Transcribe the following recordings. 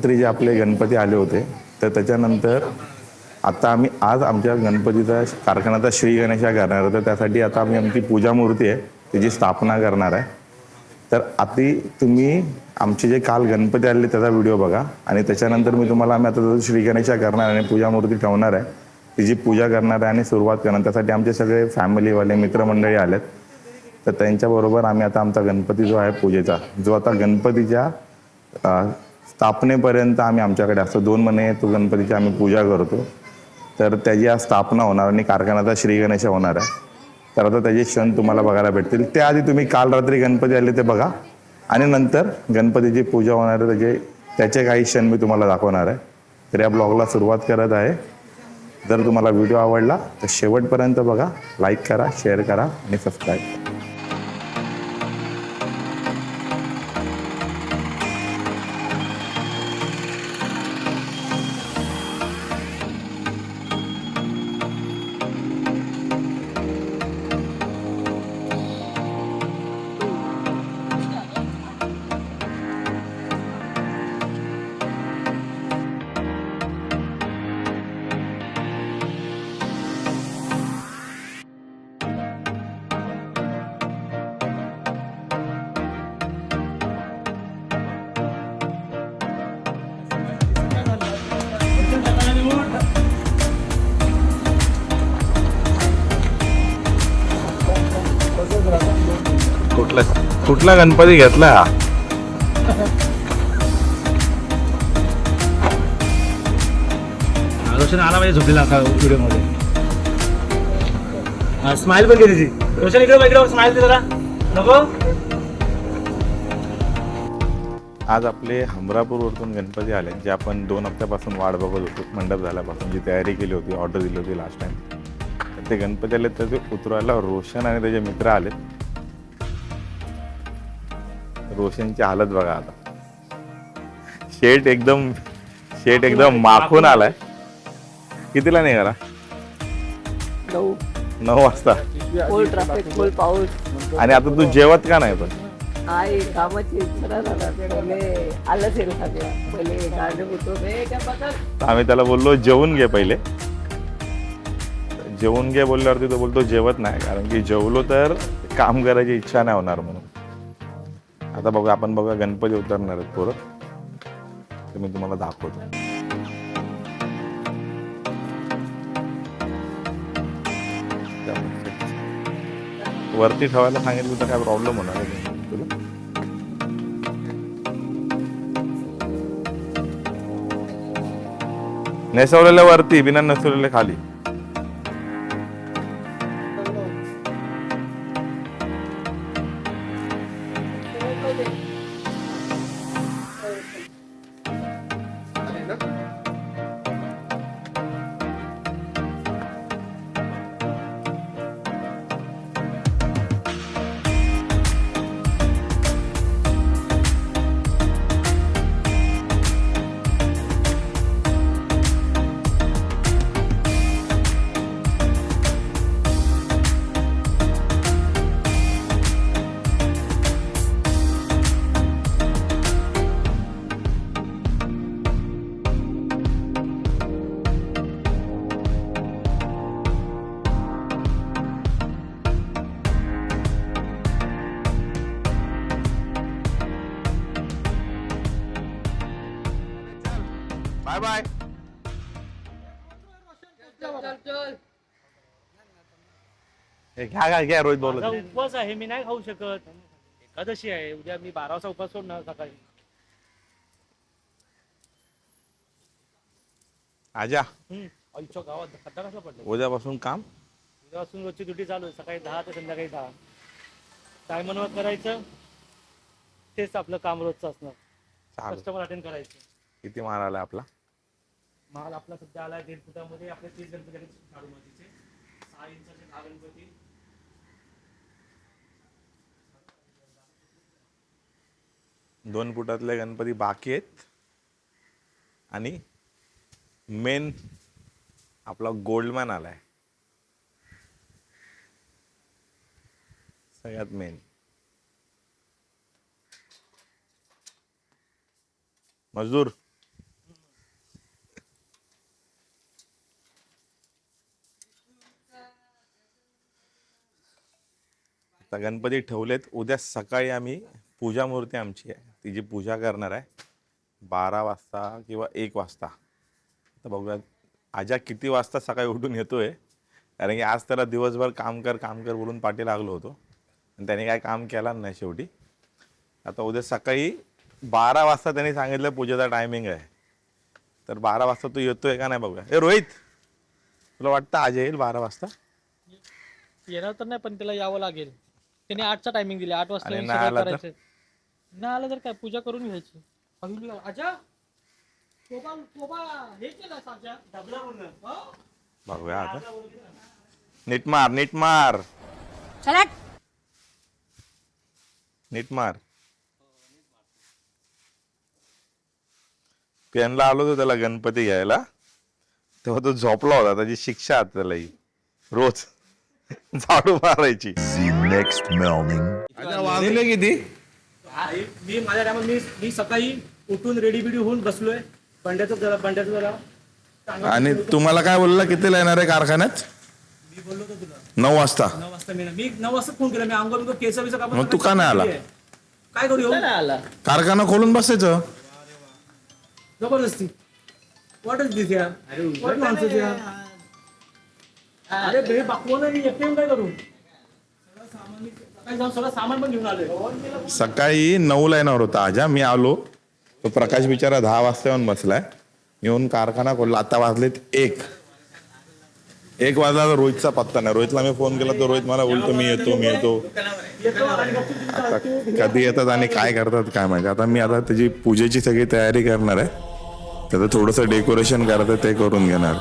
रात्री जे आपले गणपती आले होते तर त्याच्यानंतर आता आम्ही आज आमच्या गणपतीचा कारखान्याचा श्री गणेश करणार आहे. तर त्यासाठी आता आम्ही आमची पूजा मूर्ती आहे त्याची स्थापना करणार आहे. तर आधी तुम्ही आमचे जे काल गणपती आले त्याचा व्हिडिओ बघा आणि त्याच्यानंतर मी तुम्हाला आम्ही आता श्री गणेश करणार आणि पूजा मूर्ती ठेवणार आहे तिची पूजा करणार आहे आणि सुरुवात करणार. त्यासाठी आमचे सगळे फॅमिलीवाले मित्रमंडळी आलेत. तर त्यांच्याबरोबर आम्ही आता आमचा गणपती जो आहे पूजेचा जो आता गणपतीच्या स्थापनेपर्यंत आम्ही आमच्याकडे असतो 2 महिने तो गणपतीची आम्ही पूजा करतो. तर त्याची आज स्थापना होणार आणि कारखान्याचा श्री गणेश होणार आहे. तर आता त्याचे क्षण तुम्हाला बघायला भेटतील. त्याआधी तुम्ही काल रात्री गणपती आले ते बघा आणि नंतर गणपतीची पूजा होणार आहे त्याचे काही क्षण मी तुम्हाला दाखवणार आहे. तर या ब्लॉगला सुरुवात करत आहे. जर तुम्हाला व्हिडिओ आवडला तर शेवटपर्यंत बघा, लाईक करा, शेअर करा आणि सबस्क्राईब करा. कुठला गणपती घेतला? रोशन आला पाहिजे झोपलेला असा व्हिडिओ मध्ये. स्माइल पण केली. रोशन इकडे स्माइल दे जरा. नको. आज आपले हमरापूरवरतून गणपती आले जे आपण 2 हप्त्यापासून वाट बघत होतो. मंडप झाल्यापासून जी तयारी केली होती, ऑर्डर दिली होती लास्ट टाइम. तर ते गणपती आले तर ते उतरवायला रोशन आणि त्याचे मित्र आले. रोशनची हालत बघा आता. शेट एकदम माखून आलाय. कितीला निघाला? 9 वाजता. फुल ट्रॅफिक, फुल पाऊस. आणि आता तू जेवत का नाही? पण आई कामाची इच्छा झाला. पहिले आलं सेल सगळं. पहिले गाडी उतरवते काय बघत. आम्ही त्याला बोललो जेवून घे पहिले. जेवून घे बोलल्यावरती तो बोलतो जेवत नाही कारण की जेवलो तर काम करायची इच्छा नाही होणार म्हणून. आता बघूया आपण गणपती उतरणार आहेत पोरं. तर मी तुम्हाला दाखवतो. वरती ठेवायला सांगितलं तर काय प्रॉब्लेम होणार आहे तुला? नेसवलेल्या वरती बिना नेसवलेल्या खाली. Bye bye. घ्या रोहित बोलत. माझा उपवास आहे, मी नाही खाऊ शकत. एकादशी आहे उद्या. मी 12 वाजता उपवास सोडणार सकाळी. आजा आईच्या गावात खड्डा कसला पडला. उद्यापासून काम. उद्यापासून रोजची ड्युटी चालू आहे. सकाळी 10 ते संध्याकाळी 10. काय मनवत करायचं तेच आपलं काम रोजचं असणार. कस्टमर अटेंड करायचं. किती माल आला आपला? माल आपला सध्या आलाय 1.5 फुटामध्ये. आपले 30 गणपती शाडू मातीचे. 6 इंचाचे 10 गणपती. 2 फुटातले गणपती बाकी आहेत आणि मेन आपला गोल्डमॅन आलाय सगळ्यात मेन. मजदूर आता गणपती ठेवलेत. उद्या सकाळी आम्ही पूजा मूर्ती आमची आहे तिची पूजा करणार आहे 12 वाजता किंवा 1 वाजता. तर बघूया आजा किती वाजता सकाळी उठून येतोय, कारण की आज त्याला दिवसभर काम कर बोलून पाठी लागलो होतो आणि त्याने काय काम केलं नाही शेवटी. आता उद्या सकाळी 12 वाजता त्यांनी सांगितलं पूजेचा टायमिंग आहे, तर 12 वाजता तू येतोय का नाही बघूया. ए रोहित, तुला वाटतं आज येईल 12 वाजता? येणार तर नाही, पण त्याला यावं लागेल. त्याने 8चा टायमिंग दिले, 8 वाजता आणि येऊन नाही सगळं आला तर? करायचं. नाही आलं तर काय, पूजा करून घ्यायची. आजा हे केलं साजा डबला म्हणून. बघूया आता. नीट मार नीट मार. पेनला आलो होतो त्याला गणपती घ्यायला, तेव्हा तो झोपला होता. त्याची शिक्षा आता त्याला ही रोज झाडू मारायची. next morning. वाजले किती? मी माझ्या टायमात मी सकाळी उठून रेडी बिडी होऊन बसलोय. बंड्याचं जरा आणि तुम्हाला काय बोलला कितीला येणार आहे कारखान्यात? मी बोललो होतो तुला 9 वाजता. 9 वाजता. मी 9 वाजता फोन केला. मी अंगोल केस काम मग तू का नाही आला? काय करू आला कारखाना खोलून बसायचं. जबरदस्ती वाटच दिस यार. What nonsense यार. अरे बे बाकवा नाही एकटे येऊन काय करू? सगळं सामान पण घेऊन आलोय. सकाळी 9ला येणार होता आजा. मी आलो तो प्रकाश बिचारा 10 वाजता येऊन बसलाय. येऊन कारखाना खोलला. आता वाजलेत 1 वाजला तर रोहितचा पत्ता नाही. रोहितला मी फोन केला तर रोहित मला बोलतो मी येतो. आता कधी येतात आणि काय करतात काय माहिती. आता मी आता त्याची पूजेची सगळी तयारी करणार आहे. त्याचं थोडंसं डेकोरेशन करायचं ते करून घेणार.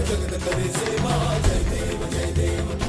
जगत करे सेवा जय देव जय देव